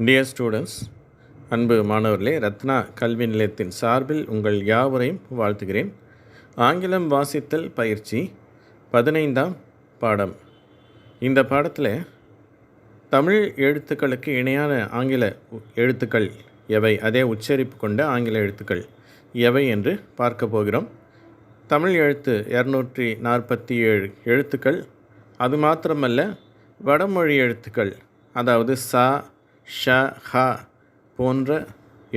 Dear students, அன்பு மாணவர்களே, ரத்னா கல்வி நிலையத்தின் சார்பில் உங்கள் யாவரையும் வாழ்த்துகிறேன். ஆங்கிலம் வாசித்தல் பயிற்சி 15ஆம் பாடம். இந்த பாடத்தில் தமிழ் எழுத்துக்களுக்கு இணையான ஆங்கில எழுத்துக்கள் எவை, அதே உச்சரிப்பு கொண்ட ஆங்கில எழுத்துக்கள் எவை என்று பார்க்க போகிறோம். தமிழ் எழுத்து 247 எழுத்துக்கள். அது மாத்திரமல்ல, வடமொழி எழுத்துக்கள், அதாவது ச, ஷ, ஹ போன்ற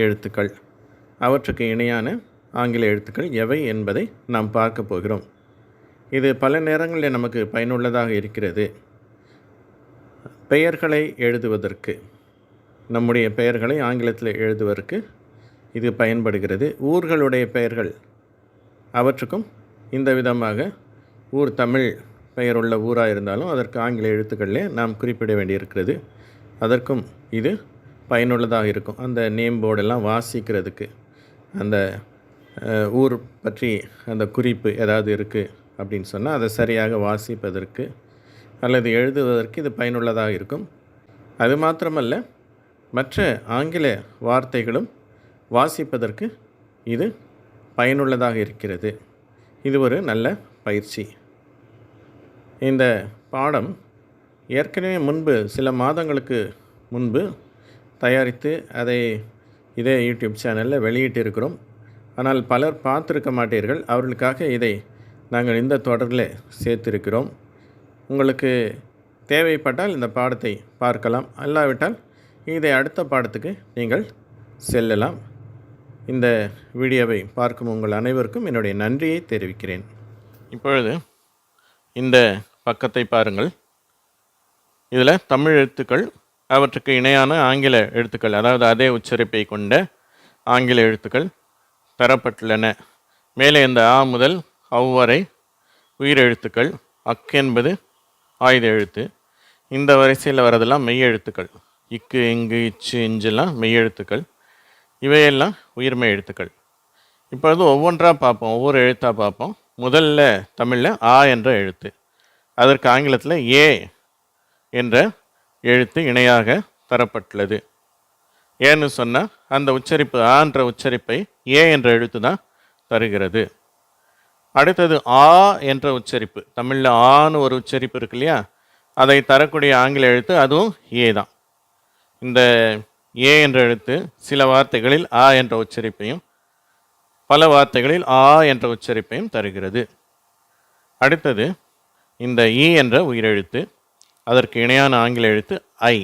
எழுத்துக்கள், அவற்றுக்கு இணையான ஆங்கில எழுத்துக்கள் எவை என்பதை நாம் பார்க்க போகிறோம். இது பல நேரங்களில் நமக்கு பயனுள்ளதாக இருக்கிறது. பெயர்களை எழுதுவதற்கு, நம்முடைய பெயர்களை ஆங்கிலத்தில் எழுதுவதற்கு இது பயன்படுகிறது. ஊர்களுடைய பெயர்கள், அவற்றுக்கும் இந்த விதமாக ஊர் தமிழ் பெயருள்ள ஊராக இருந்தாலும் அதற்கு ஆங்கில எழுத்துக்களிலே நாம் குறிப்பிட வேண்டியிருக்கிறது. அதற்கும் இது பயனுள்ளதாக இருக்கும். அந்த நேம் போர்டெல்லாம் வாசிக்கிறதுக்கு, அந்த ஊர் பற்றி அந்த குறிப்பு ஏதாவது இருக்குது அப்படின்னு சொன்னால் அதை சரியாக வாசிப்பதற்கு அல்லது எழுதுவதற்கு இது பயனுள்ளதாக இருக்கும். அது மாத்திரமல்ல, மற்ற ஆங்கில வார்த்தைகளும் வாசிப்பதற்கு இது பயனுள்ளதாக இருக்கிறது. இது ஒரு நல்ல பயிற்சி. இந்த பாடம் ஏற்கனவே முன்பு சில மாதங்களுக்கு முன்பு தயாரித்து அதை இதே யூடியூப் சேனலில் வெளியிட்டிருக்கிறோம். ஆனால் பலர் பார்த்துருக்க மாட்டீர்கள். அவர்களுக்காக இதை நாங்கள் இந்த தொடரில் சேர்த்திருக்கிறோம். உங்களுக்கு தேவைப்பட்டால் இந்த பாடத்தை பார்க்கலாம், அல்லாவிட்டால் இதை அடுத்த பாடத்துக்கு நீங்கள் செல்லலாம். இந்த வீடியோவை பார்க்கும் உங்கள் அனைவருக்கும் என்னுடைய நன்றியை தெரிவிக்கிறேன். இப்பொழுது இந்த பக்கத்தை பாருங்கள். இதில் தமிழ் எழுத்துக்கள், அவற்றுக்கு இணையான ஆங்கில எழுத்துக்கள், அதாவது அதே உச்சரிப்பை கொண்ட ஆங்கில எழுத்துக்கள் தரப்பட்டுள்ளன. மேலே இந்த ஆ முதல் அவ் வரை உயிரெழுத்துக்கள், அக் என்பது ஆயுத எழுத்து. இந்த வரிசையில் வரதெல்லாம் மெய்யெழுத்துக்கள். இக்கு, இங்கு, இச்சு, இஞ்செல்லாம் மெய்யெழுத்துக்கள். இவையெல்லாம் உயிர்மெய் எழுத்துக்கள். இப்பொழுது ஒவ்வொன்றாக பார்ப்போம், ஒவ்வொரு எழுத்தாக பார்ப்போம். முதல்ல தமிழில் ஆ என்ற எழுத்து, அதற்கு ஆங்கிலத்தில் ஏ என்ற எழுத்து இணையாக தரப்பட்டுள்ளது. ஏன்னு சொன்னால் அந்த உச்சரிப்பு, ஆ என்ற உச்சரிப்பை ஏ என்ற எழுத்து தான் தருகிறது. அடுத்தது ஆ என்ற உச்சரிப்பு, தமிழில் ஆன்னு ஒரு உச்சரிப்பு இருக்கு இல்லையா, அதை தரக்கூடிய ஆங்கில எழுத்து அதுவும் ஏ தான். இந்த ஏ என்ற எழுத்து சில வார்த்தைகளில் ஆ என்ற உச்சரிப்பையும் பல வார்த்தைகளில் ஆ என்ற உச்சரிப்பையும் தருகிறது. அடுத்தது இந்த ஈ என்ற உயிரெழுத்து, அதற்கு இணையான ஆங்கில எழுத்து ஐ.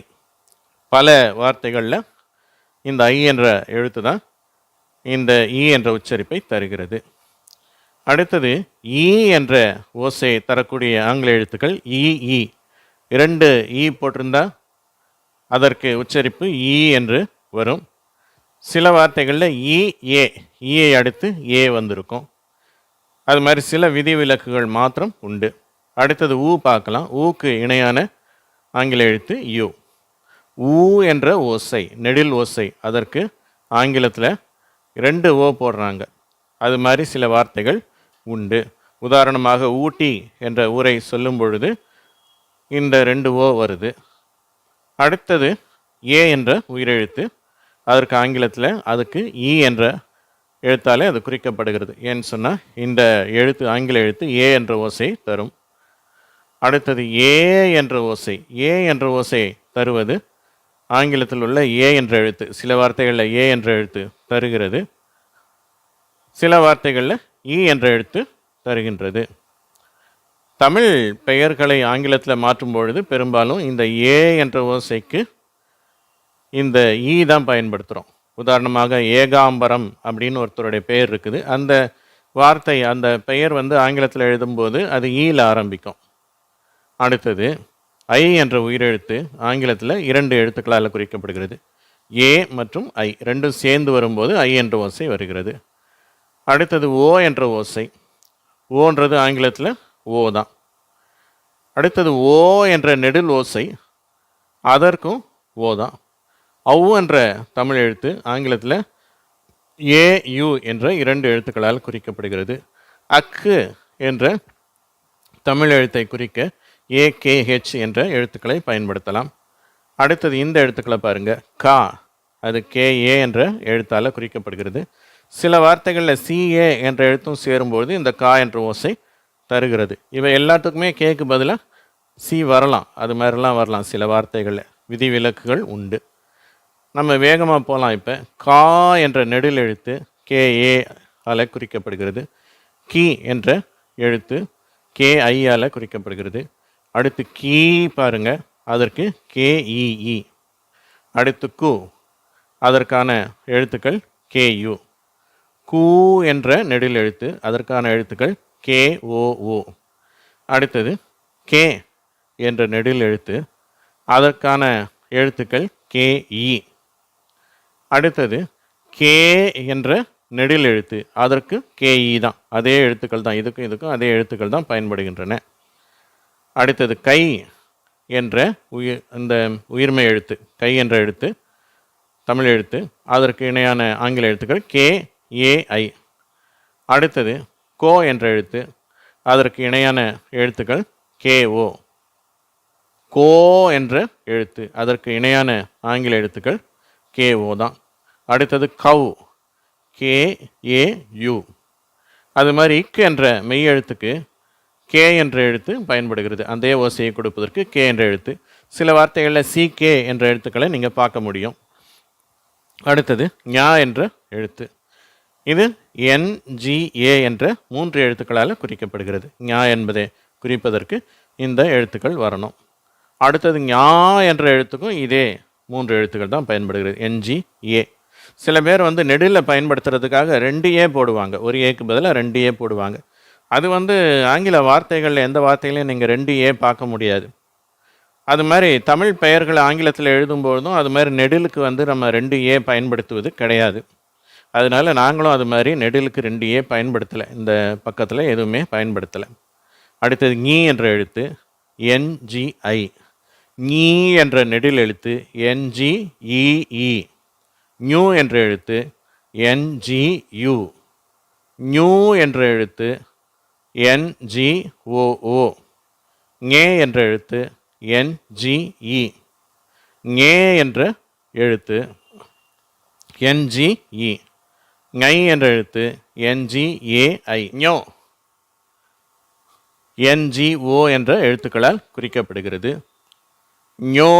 பல வார்த்தைகளில் இந்த ஐ என்ற எழுத்து தான் இந்த ஈ என்ற உச்சரிப்பை தருகிறது. அடுத்தது ஈ என்ற ஓசையை தரக்கூடிய ஆங்கில எழுத்துக்கள் இ, ஈ. 2 ஈ போட்டிருந்தால் அதற்கு உச்சரிப்பு ஈ என்று வரும். சில வார்த்தைகளில் இ, ஏ, ஈயை அடுத்து ஏ வந்திருக்கும். அது மாதிரி சில விதிவிலக்குகள் மாத்திரம் உண்டு. அடுத்தது ஊ பார்க்கலாம். ஊக்கு இணையான ஆங்கில எழுத்து யூ. ஊ என்ற ஓசை, நெடில் ஓசை, அதற்கு ஆங்கிலத்தில் 2 ஓ போடுறாங்க. அது மாதிரி சில வார்த்தைகள் உண்டு. உதாரணமாக ஊட்டி என்ற ஊரை சொல்லும் பொழுது இந்த 2 ஓ வருது. அடுத்தது ஏ என்ற உயிரெழுத்து, அதற்கு ஆங்கிலத்தில் அதுக்கு ஈ என்ற எழுத்தாலே அது குறிக்கப்படுகிறது. ஏன்னு சொன்னால் இந்த எழுத்து, ஆங்கில எழுத்து ஏ என்ற ஓசை தரும். அடுத்தது ஏ என்ற ஓசை, ஏ என்ற ஓசை தருவது ஆங்கிலத்தில் உள்ள ஏ என்ற எழுத்து. சில வார்த்தைகளில் ஏ என்ற எழுத்து தருகிறது, சில வார்த்தைகளில் ஈ என்ற எழுத்து தருகின்றது. தமிழ் பெயர்களை ஆங்கிலத்தில் மாற்றும் பொழுது பெரும்பாலும் இந்த ஏ என்ற ஓசைக்கு இந்த ஈ தான் பயன்படுத்துகிறோம். உதாரணமாக ஏகாம்பரம் அப்படின்னு ஒருத்தருடைய பெயர் இருக்குது. அந்த வார்த்தை, அந்த பெயர் ஆங்கிலத்தில் எழுதும்போது அது ஈயில் ஆரம்பிக்கும். அடுத்தது ஐ என்ற உயிரெழுத்து ஆங்கிலத்தில் 2 எழுத்துக்களால் குறிக்கப்படுகிறது. ஏ மற்றும் ஐ ரெண்டும் சேர்ந்து வரும்போது ஐ என்ற ஓசை வருகிறது. அடுத்தது ஓ என்ற ஓசை, ஓன்றது ஆங்கிலத்தில் ஓ தான். அடுத்தது ஓ என்ற நெடில் ஓசை, அதற்கும் ஓ தான். அவ் என்ற தமிழ் எழுத்து ஆங்கிலத்தில் ஏ, யு என்ற 2 எழுத்துக்களால் குறிக்கப்படுகிறது. அக்கு என்ற தமிழ் எழுத்தை குறிக்க ஏகேஹெச் என்ற எழுத்துக்களை பயன்படுத்தலாம். அடுத்தது இந்த எழுத்துக்களை பாருங்கள். கா, அது KA என்ற எழுத்தால் குறிக்கப்படுகிறது. சில வார்த்தைகளில் CA என்ற எழுத்தும் சேரும்பொழுது இந்த கா என்ற ஓசை தருகிறது. இவை எல்லாத்துக்குமே கேக்கு பதிலாக சி வரலாம், அது மாதிரிலாம் வரலாம். சில வார்த்தைகளில் விதிவிலக்குகள் உண்டு. நம்ம வேகமாக போகலாம். இப்போ கா என்ற நெடில் எழுத்து KA ஆல் குறிக்கப்படுகிறது. கி என்ற எழுத்து KI ஆல் குறிக்கப்படுகிறது. அடுத்து கீ பாருங்க, அதற்கு KEE. அடுத்து கு, அதற்கான எழுத்துக்கள் KU. கூ என்ற நெடில் எழுத்து, அதற்கான எழுத்துக்கள் KOO. அடுத்தது கே என்ற நெடில் எழுத்து, அதற்கான எழுத்துக்கள் KE. அடுத்தது கே என்ற நெடில் எழுத்து, அதற்கு KE தான். அதே எழுத்துக்கள் தான், இதுக்கும் அதே எழுத்துக்கள் தான் பயன்படுகின்றன. அடுத்தது கை என்ற இந்த உயிர்மை எழுத்து, கை என்ற எழுத்து தமிழ் எழுத்து, அதற்கு இணையான ஆங்கில எழுத்துக்கள் KAI. அடுத்தது கோ என்ற எழுத்து, அதற்கு இணையான எழுத்துக்கள் KO. கோ என்ற எழுத்து, அதற்கு இணையான ஆங்கில எழுத்துக்கள் KO தான். அடுத்தது கவ், KAU. அது மாதிரி இக்கு என்ற மெய் எழுத்துக்கு கே என்ற எழுத்து பயன்படுகிறது. அந்த ஓசையை கொடுப்பதற்கு கே என்ற எழுத்து. சில வார்த்தைகளில் CK என்ற எழுத்துக்களை நீங்கள் பார்க்க முடியும். அடுத்தது ஞா என்ற எழுத்து, இது NGA என்ற 3 எழுத்துக்களால் குறிக்கப்படுகிறது. ஞா என்பதை குறிப்பதற்கு இந்த எழுத்துக்கள் வரணும். அடுத்தது ஞா என்ற எழுத்துக்கும் இதே 3 எழுத்துக்கள் தான் பயன்படுகிறது, NGA. சில பேர் நெடில் பயன்படுத்துறதுக்காக 2A போடுவாங்க, ஒரு ஏக்கு பதிலாக 2A போடுவாங்க. அது ஆங்கில வார்த்தைகளில் எந்த வார்த்தைகளையும் நீங்கள் 2A பார்க்க முடியாது. அது மாதிரி தமிழ் பெயர்கள் ஆங்கிலத்தில் எழுதும்போதும் அது மாதிரி நெடிலுக்கு நம்ம 2A பயன்படுத்துவது கிடையாது. அதனால் நாங்களும் அது மாதிரி நெடிலுக்கு 2A பயன்படுத்தலை, இந்த பக்கத்தில் எதுவுமே பயன்படுத்தலை. அடுத்தது ஞீ என்ற எழுத்து NGI. ஞீ என்ற நெடில் எழுத்து NGEE. ஞூ என்ற எழுத்து NGU. ஞூ என்ற எழுத்து NGOO. ஞே என்ற எழுத்து NGE. ஞே என்ற எழுத்து NGE. ஞை என்ற எழுத்து NGAI. ஞோ NGO என்ற எழுத்துக்களால் குறிக்கப்படுகிறது. ஞோ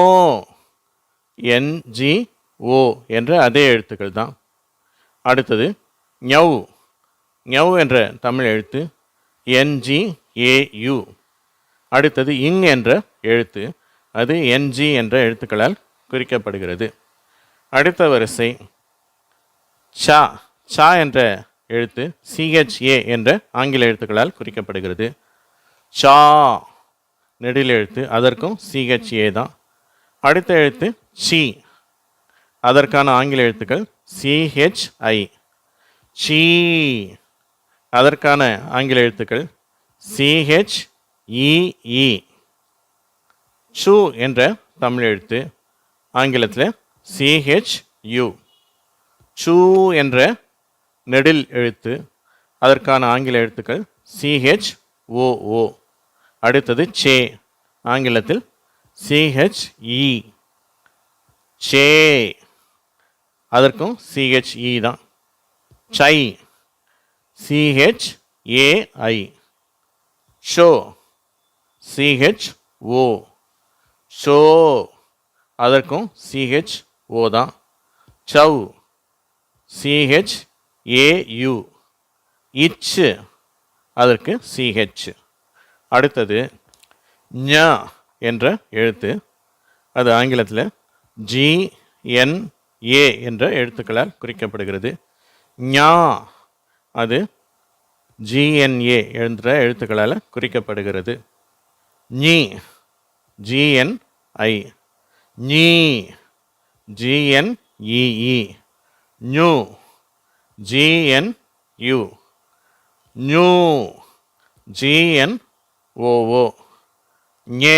NGO என்ற அதே எழுத்துக்கள் தான். அடுத்தது ஞவ். ஞவ் என்ற தமிழ் எழுத்து NGAU. அடுத்தது இங் என்ற எழுத்து, அது NG என்ற எழுத்துக்களால் குறிக்கப்படுகிறது. அடுத்த வரிசை சா. சா என்ற எழுத்து CHA என்ற ஆங்கில எழுத்துக்களால் குறிக்கப்படுகிறது. சா நெடில் எழுத்து, அதற்கும் CHA தான். அடுத்த எழுத்து சி, அதற்கான ஆங்கில எழுத்துக்கள் CHI. சீ, அதற்கான ஆங்கில எழுத்துக்கள் CHEE. சு என்ற தமிழ் எழுத்து, ஆங்கிலத்தில் CHU. சு என்ற நெடில் எழுத்து, அதற்கான ஆங்கில எழுத்துக்கள் CHOO. அடுத்தது சே, ஆங்கிலத்தில் CHE. சே, அதற்கும் CHE தான். சை CHAI. Show CHO. ஷோ, அதற்கும் CHO தான். சௌ CHAU. இச்சு, அதற்கு CH. அடுத்தது ஞ என்ற எழுத்து, அது ஆங்கிலத்தில் GNA என்ற எழுத்துக்களால் குறிக்கப்படுகிறது. ஞா, அது GNA என்ற எழுத்துக்களால் குறிக்கப்படுகிறது. ஞி GNI. ஞீ GNEE. ஞு GNU. ஞூ GNOO. ஞே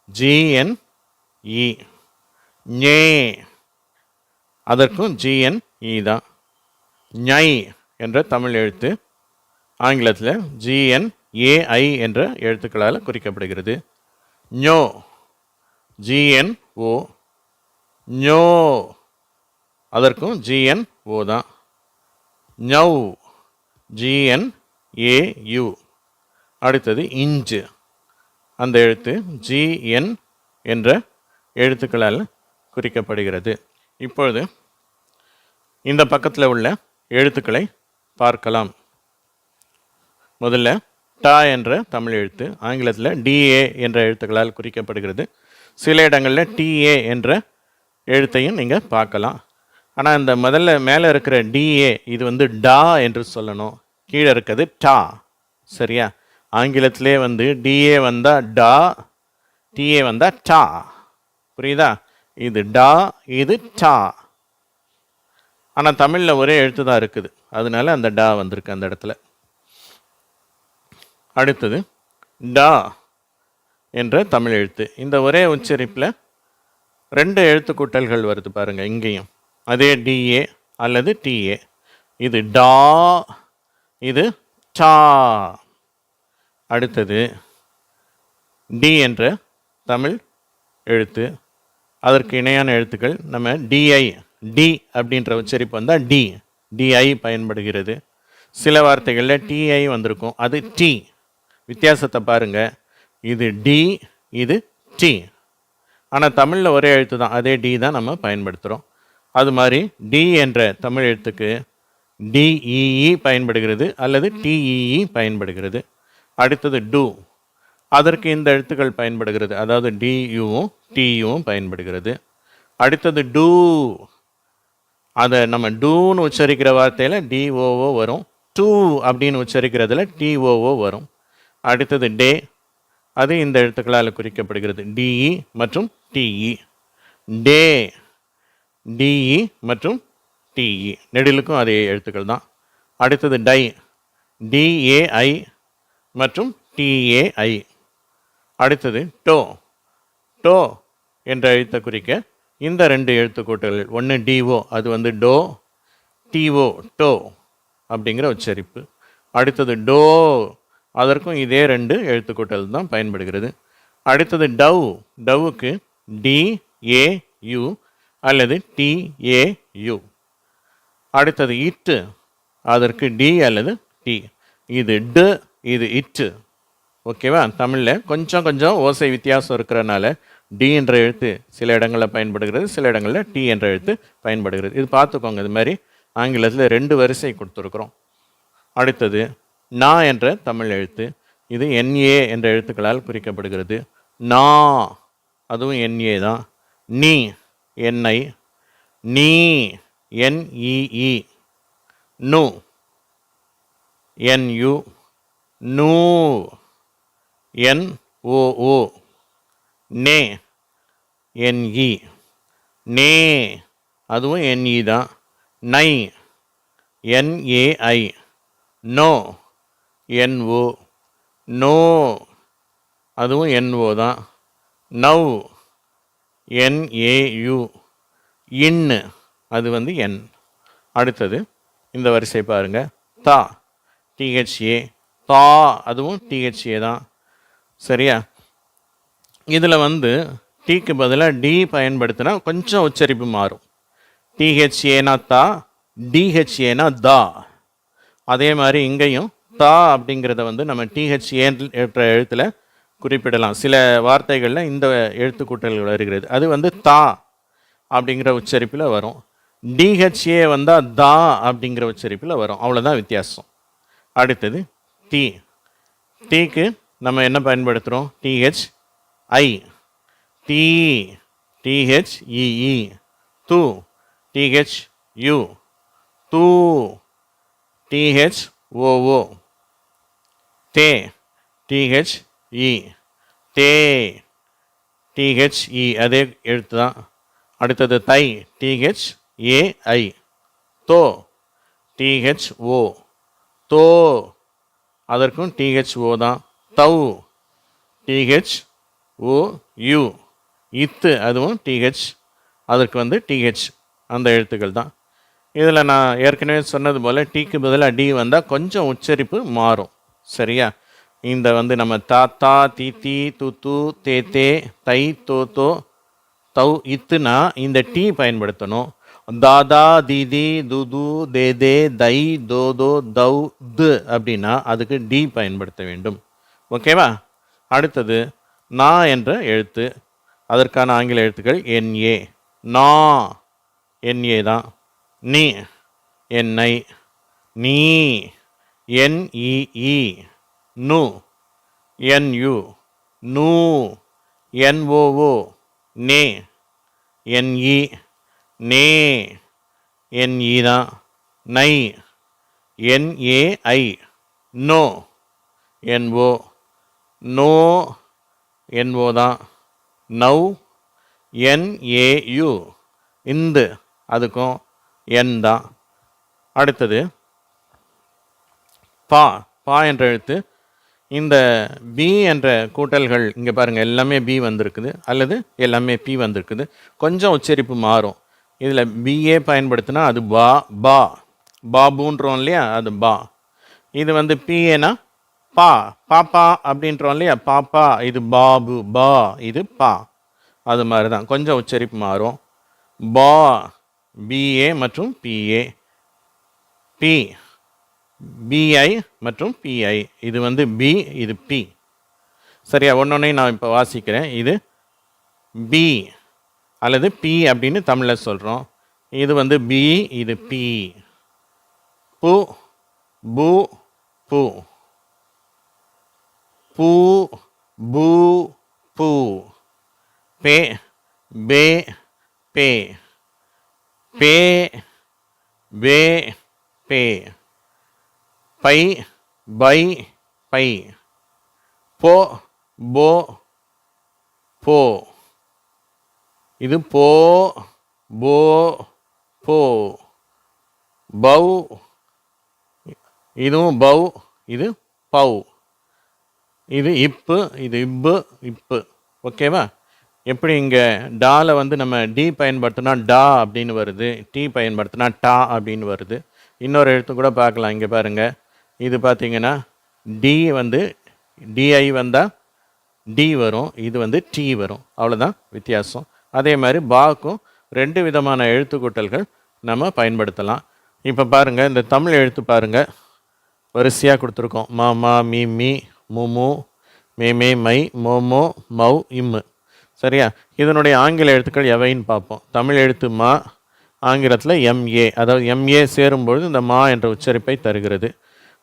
GNE. ஞே, அதற்கும் GNE தான். ஞை என்ற தமிழ் எழுத்து, ஆங்கிலத்தில் GNAI என்ற எழுத்துக்களால் குறிக்கப்படுகிறது. ஞோ GNO, ஞோ, அதற்கும் GNO தான். ஞௌ, GNAU. அடுத்தது இஞ்சு, அந்த எழுத்து GN என்ற எழுத்துக்களால் குறிக்கப்படுகிறது. இப்பொழுது இந்த பக்கத்தில் உள்ள எழுத்துக்களை பார்க்கலாம். முதல்ல டா என்ற தமிழ் எழுத்து ஆங்கிலத்தில் DA என்ற எழுத்துக்களால் குறிக்கப்படுகிறது. சில இடங்களில் TA என்ற எழுத்தையும் நீங்கள் பார்க்கலாம். ஆனால் இந்த முதல்ல மேலே இருக்கிற DA இது வந்து டா என்று சொல்லணும், கீழே இருக்கிறது டா. சரியா? ஆங்கிலத்திலே வந்து DA வந்தால் டா, TA வந்தால் டா. புரியுதா? இது டா, இது டா. ஆனால் தமிழில் ஒரே எழுத்து தான் இருக்குது, அதனால அந்த டா வந்திருக்கு அந்த இடத்துல. அடுத்தது டா என்ற தமிழ் எழுத்து. இந்த ஒரே உச்சரிப்பில் 2 எழுத்து கூட்டல்கள் வருது பாருங்கள். இங்கேயும் அதே DA அல்லது TA. இது டா, இது டா. அடுத்தது டி என்ற தமிழ் எழுத்து. அதற்கு இணையான எழுத்துக்கள் நம்ம DI, டி அப்படின்ற உச்சரிப்பு வந்தால் DI பயன்படுகிறது. சில வார்த்தைகளில் TI வந்திருக்கும், அது T. வித்தியாசத்தை பாருங்கள், இது D, இது T. ஆனால் தமிழில் ஒரே எழுத்து தான், அதே D தான் நம்ம பயன்படுத்துகிறோம். அது மாதிரி D என்ற தமிழ் எழுத்துக்கு DEE பயன்படுகிறது அல்லது TEE பயன்படுகிறது. அடுத்தது டூ, அதற்கு இந்த எழுத்துக்கள் பயன்படுகிறது, அதாவது DUவும் TUவும் பயன்படுகிறது. அடுத்தது டூ, அதை நம்ம டூன்னு உச்சரிக்கிற வார்த்தையில் DOO வரும், டூ அப்படின்னு உச்சரிக்கிறதுல TOO வரும். அடுத்தது டே, அது இந்த எழுத்துக்களால் குறிக்கப்படுகிறது, DE மற்றும் TE. டே, DE மற்றும் TE, நெடிலுக்கும் அதே எழுத்துக்கள் தான். அடுத்தது டை, DAI மற்றும் TAI. அடுத்தது டோ என்ற எழுத்தை குறிக்க இந்த 2 எழுத்துக்கூட்டல்கள், ஒன்று DO, அது வந்து டோ, TO டோ அப்படிங்கிற உச்சரிப்பு. அடுத்தது டோ, அதற்கும் இதே 2 எழுத்துக்கூட்டல் தான் பயன்படுகிறது. அடுத்தது டவுக்கு DAU அல்லது TAU. அடுத்தது இட்டு, அதற்கு D அல்லது T. இது டு, இது இட்டு. ஓகேவா? தமிழில் கொஞ்சம் ஓசை வித்தியாசம் இருக்கிறனால D என்ற எழுத்து சில இடங்களில் பயன்படுகிறது, சில இடங்களில் T என்ற எழுத்து பயன்படுகிறது. இது பார்த்துக்கோங்க. இது மாதிரி ஆங்கிலத்தில் 2 வரிசை கொடுத்துருக்குறோம். அடுத்தது நா என்ற தமிழ் எழுத்து. இது NA என்ற எழுத்துக்களால் குறிக்கப்படுகிறது. நா, அதுவும் NA தான். நீ, NI. நீ, NEE. நு, NU. நூ, NOO. நே, NE. நே, அதுவும் NE தான். நை, NAI. நோ, NO. நோ, அதுவும் NO தான். நவ், NAU. இன்னு, அது வந்து N. அடுத்தது இந்த வரிசை பாருங்கள். தா, THA. தா, அதுவும் THA தான். சரியா? இதில் வந்து டீக்கு பதிலாக D பயன்படுத்தினா கொஞ்சம் உச்சரிப்பு மாறும். THAனா தா, DHAனா தா. அதே மாதிரி இங்கேயும் தா அப்படிங்கிறத வந்து நம்ம THA என்ற எழுத்தில் குறிப்பிடலாம். சில வார்த்தைகளில் இந்த எழுத்து கூட்டல்கள் வருகிறது, அது வந்து தா அப்படிங்கிற உச்சரிப்பில் வரும். DHA வந்தால் தா அப்படிங்கிற உச்சரிப்பில் வரும். அவ்வளோதான் வித்தியாசம். அடுத்தது டீக்கு நம்ம என்ன பயன்படுத்துகிறோம்? THI. THEE. தூ, THU. தூ, THOO. They, THE. They, THE, அதே எழுத்து தான். அடுத்தது தை, THAI. தோ, THO. தோ, அதற்கும் THO தான். தௌ, THOU. இத்து, அதுவும் TH, அதற்கு வந்து TH, அந்த எழுத்துக்கள் தான். இதில் நான் ஏற்கனவே சொன்னது போல் டீக்கு பதிலாக D வந்தால் கொஞ்சம் உச்சரிப்பு மாறும். சரியா? இந்த வந்து நம்ம தாத்தா தீத்தி துத்து தே தே தை தோ தோ தௌ இத்துனா இந்த டி பயன்படுத்தணும். தாதா தீதி துது தே தே தை தோ தோ தௌ து அப்படின்னா அதுக்கு டி பயன்படுத்த வேண்டும். ஓகேவா? அடுத்தது நா என்ற எழுத்து, அதற்கான ஆங்கில எழுத்துக்கள் என்ஏ. நா என்ஏ தான். நீ என்ஐ. நீ என்இஇ. நு என்யு. நூ என்ஓஓ. நே என்இ. நே என்இ தான். நை என்ஏஐ. நோ என்ஓ. நோ என்ஓ தான். நௌ என்ஏயு. இந்து அதுக்கும் என் தான். அடுத்தது பா. பா என்ற எழுத்து. இந்த பி என்ற கூட்டல்கள் இங்கே பாருங்கள், எல்லாமே பி வந்திருக்குது அல்லது எல்லாமே பி வந்திருக்குது. கொஞ்சம் உச்சரிப்பு மாறும். இதில் பிஏ பயன்படுத்தினா அது பா. பா பாபுன்றோம் இல்லையா, அது பா. இது வந்து பிஏனா பா. பாப்பா அப்படின்றோம் இல்லையா, பாப்பா. இது பாபு. பா இது பா. அது மாதிரி தான், கொஞ்சம் உச்சரிப்பு மாறும். பா பிஏ மற்றும் பிஏ. பி பிஐ மற்றும் பிஐ. இது வந்து பி, இது பி. சரியா? ஒன்னொன்னையும் நான் இப்போ வாசிக்கிறேன். இது பி அல்லது பி அப்படின்னு தமிழில் சொல்கிறோம். இது வந்து பி, இது பி. பு பு பு. பூ பூ பூ. பே பே பே. பே வே பே. பை பை பை. போ போ போ. இது போ போ போ. பௌ இதுவும் பௌ, இது பௌ. இது இப்பு, இது இப்பு இப்பு. ஓகேவா? எப்படி இங்கே டாவில் வந்து நம்ம டி பயன்படுத்தினா டா அப்படின்னு வருது, டி பயன்படுத்தினா டா அப்படின்னு வருது. இன்னொரு எழுத்து கூட பார்க்கலாம். இங்கே பாருங்கள், இது பார்த்தீங்கன்னா டி வந்து டிஐ வந்தால் டி வரும், இது வந்து டி வரும். அவ்வளோதான் வித்தியாசம். அதே மாதிரி பாக்கும் 2 விதமான எழுத்து கூட்டல்கள் நம்ம பயன்படுத்தலாம். இப்போ பாருங்கள், இந்த தமிழ் எழுத்து பாருங்கள், வரிசையாக கொடுத்துருக்கோம். மா மா me me M M May May my மோ மோ மௌ இம்மு. சரியா? இதனுடைய ஆங்கில எழுத்துக்கள் எவைன்னு பார்ப்போம். தமிழ் எழுத்து மா, ஆங்கிலத்தில் எம்ஏ, அதாவது எம்ஏ சேரும்பொழுது இந்த மா என்ற உச்சரிப்பை தருகிறது.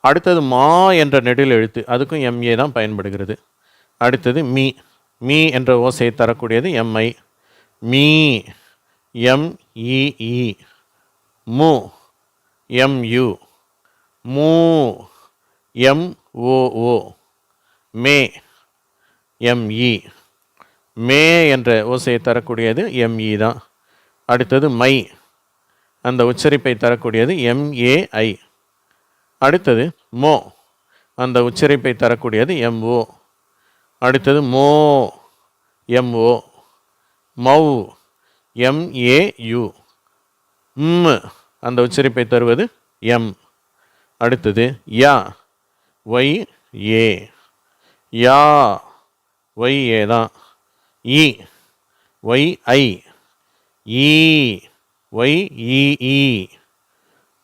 அடுத்தது மா என்ற நெடில் எழுத்து, அதுக்கும் எம்ஏ தான் பயன்படுகிறது. அடுத்தது மீ. மீ என்ற ஓசையை தரக்கூடியது எம்ஐ. மீ எம்இஇ. மு எம்யு. மூ எம்ஓஓ. மே எம்இ. மே என்ற ஓசையை தரக்கூடியது எம்இ தான். அடுத்தது மை, அந்த உச்சரிப்பை தரக்கூடியது எம்ஏஐ. அடுத்தது மோ, அந்த உச்சரிப்பை தரக்கூடியது எம்ஓ. அடுத்தது மோ எம்ஓ. மௌ எம்ஏயு. அந்த உச்சரிப்பை தருவது எம். அடுத்தது யா Y A. Yeah Y A தான். இ ஒய் ஐ. ஈ ஒய் இ.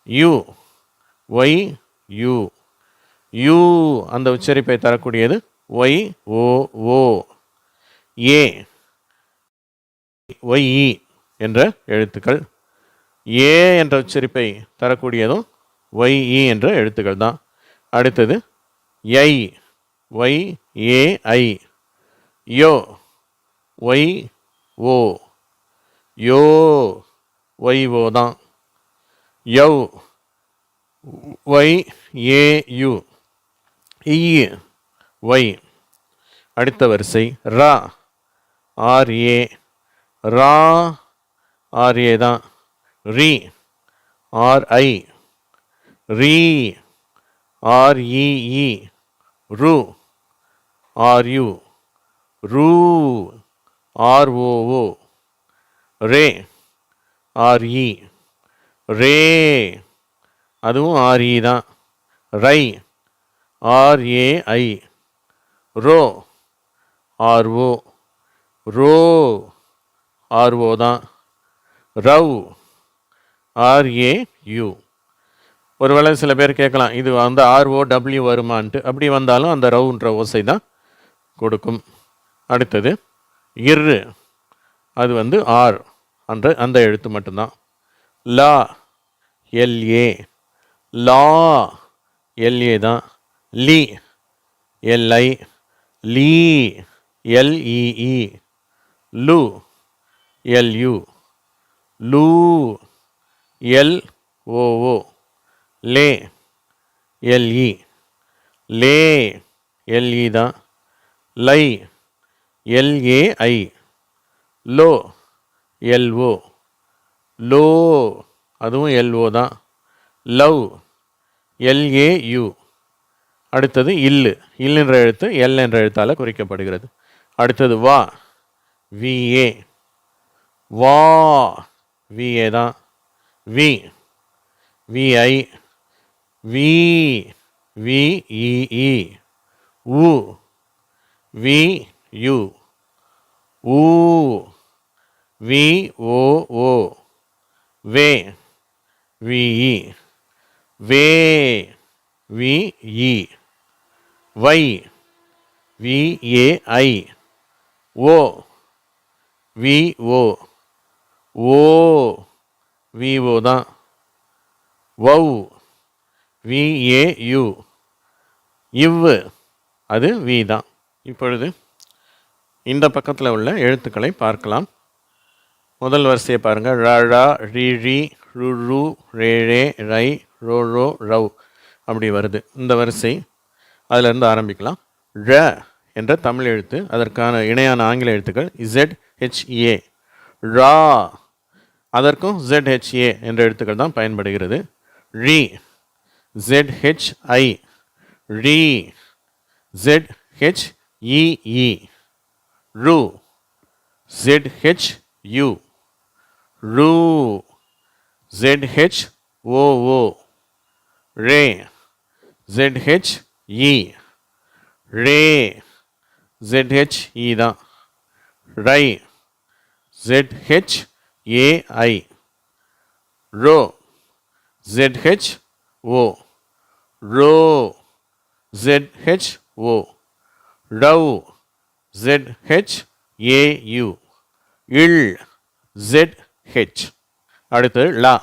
யு ஒய் யு. யூ அந்த உச்சரிப்பை தரக்கூடியது ஒய் ஓ ஓ. ஏ ஒய் இ என்ற எழுத்துக்கள். ஏ என்ற உச்சரிப்பை தரக்கூடியதும் ஒய் இ என்ற எழுத்துக்கள் தான். அடுத்தது ஐ ஒய் ஏ ஐ. யோ ஒய் ஓ. யோ ஒய் ஓ தான். யௌ ஒய் ஏ யு. இ ஒய். அடுத்த வரிசை ரா R A. Raw R A தான். ரி ஆர் ஐ. ரீ ஆர் இ. ரு ஆர் யு. ரூ ஆர் ஓ ஓ. ரே ஆர் இ. ரே அதுவும் ஆர் இ தான். ரை R A I. Row RO, row RO தான். ரவ் ஆர்ஏயு. ஒருவேளை சில பேர் கேட்கலாம், இது வந்து ஆர்ஓடபிள்யூ வருமான்ட்டு. அப்படி வந்தாலும் அந்த ரவுன்ற ஓசை தான் கொடுக்கும். அடுத்தது இரு, அது வந்து ஆர் அந்த எழுத்து மட்டும்தான். லா எல்ஏ, லா எல்ஏ தான். லி எல்ஐ, லீ எல்இஇ, லு எல்யு, லூ எல்ஓஓ, லே எல்இ, லே எல்இ தான். லை எல்ஏஐ, லோ எல்ஓ, லோ அதுவும் எல்ஓ தான். லவ் எல்ஏயு. அடுத்தது இல்லு, என்ற எழுத்து எல் என்ற எழுத்தால் குறிக்கப்படுகிறது. அடுத்தது வா விஏ, வா விஏ தான். வி விஐ, வி விஇஇ, உ வியு, ஊ விஓஓ, வே விஇ, வே விஇ, வை விஏஐ, ஓ விஓ, ஓ விஓ தான். வவ் விஏயு, இவ் அது வி தான். இப்பொழுது இந்த பக்கத்தில் உள்ள எழுத்துக்களை பார்க்கலாம். முதல் வரிசையை பாருங்கள். ழ ழ ரி ரி ரு ரு ரே ரே ரை ரோ ரோ ரவ் அப்படி வருது. இந்த வரிசை அதிலிருந்து ஆரம்பிக்கலாம். ழ என்ற தமிழ் எழுத்து, அதற்கான இணையான ஆங்கில எழுத்துக்கள் ZHA. ரா அதற்கும் ZHA என்ற எழுத்துக்கள் தான் பயன்படுகிறது. ரி ZHI, ரி ZHEE, ரு ZHU, ரு ZHOO, ரே ZHE, ரே ZHE தான். ரை ZHAI, ரோ ZHO, ரோ ZHO, ரவ் ZHAU, இல் ZH. அடுத்தது லா.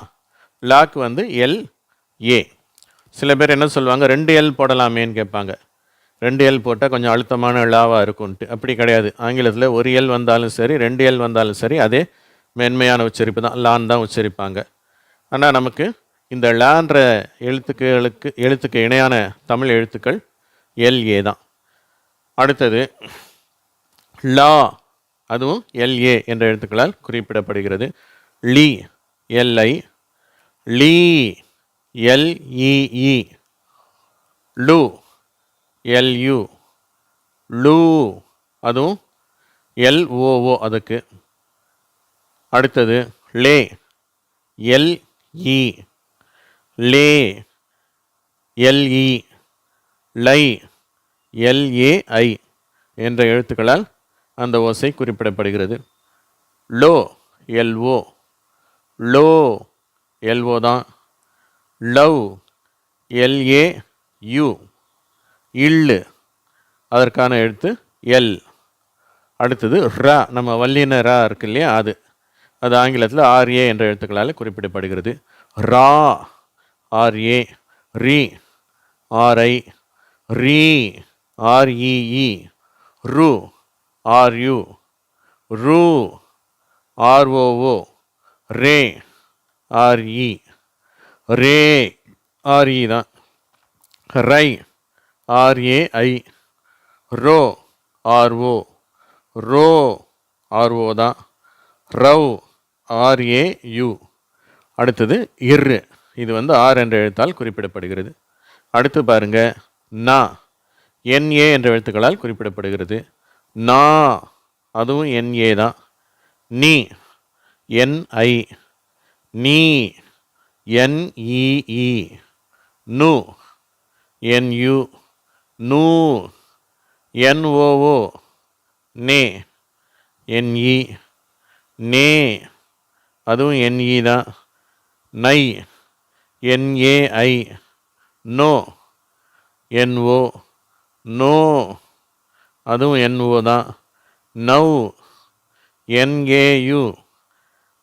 லாக்கு வந்து LA. சில பேர் என்ன சொல்லுவாங்க, 2 எல் போடலாமேன்னு கேட்பாங்க. 2 எல் போட்டால் கொஞ்சம் அழுத்தமான லாவாக இருக்கும்ன்ட்டு. அப்படி கிடையாது. ஆங்கிலத்தில் 1 எல் வந்தாலும் சரி, 2 எல் வந்தாலும் சரி, அதே மென்மையான உச்சரிப்பு தான், லான் தான் உச்சரிப்பாங்க. ஆனால் நமக்கு இந்த லான்ற எழுத்துக்கு இணையான தமிழ் எழுத்துக்கள் LA தான். அடுத்தது லா, அதுவும் LA என்ற எழுத்துக்களால் குறிப்பிடப்படுகிறது. லீ LI, லீ LEE, லு LU, லூ அதுவும் LOO அதுக்கு. அடுத்தது லே LE, லே LE, லை LAI என்ற எழுத்துக்களால் அந்த ஓசை குறிப்பிடப்படுகிறது. லோ LO, லோ LO தான். லவ் LAU, இல்லு அதற்கான எழுத்து எல். அடுத்தது ரா, நம்ம வல்லின ரா இருக்கு இல்லையா, அது ஆங்கிலத்தில் RA என்ற எழுத்துக்களால் குறிப்பிடப்படுகிறது. ரா RA, ரி RI, ரீ REE, ரு RU, ரு ROO, ரே RE, ரே RE தான். ரை RAI, ரோ RO, ரோ RO தான். ரவ் RAU. அடுத்தது இரு, இது வந்து ஆர் என்ற எழுத்தால் குறிப்பிடப்படுகிறது. அடுத்து பாருங்க, நா NA என்ற எழுத்துக்களால் குறிப்பிடப்படுகிறது. நா அதுவும் NA தான். நீ NI, நீ NEE, நு NU, நூ NOO நே, NE நே, அதுவும் NE தான். நை, NAI நோ, NO நோ, அதுவும் NO தான். நவ், NAU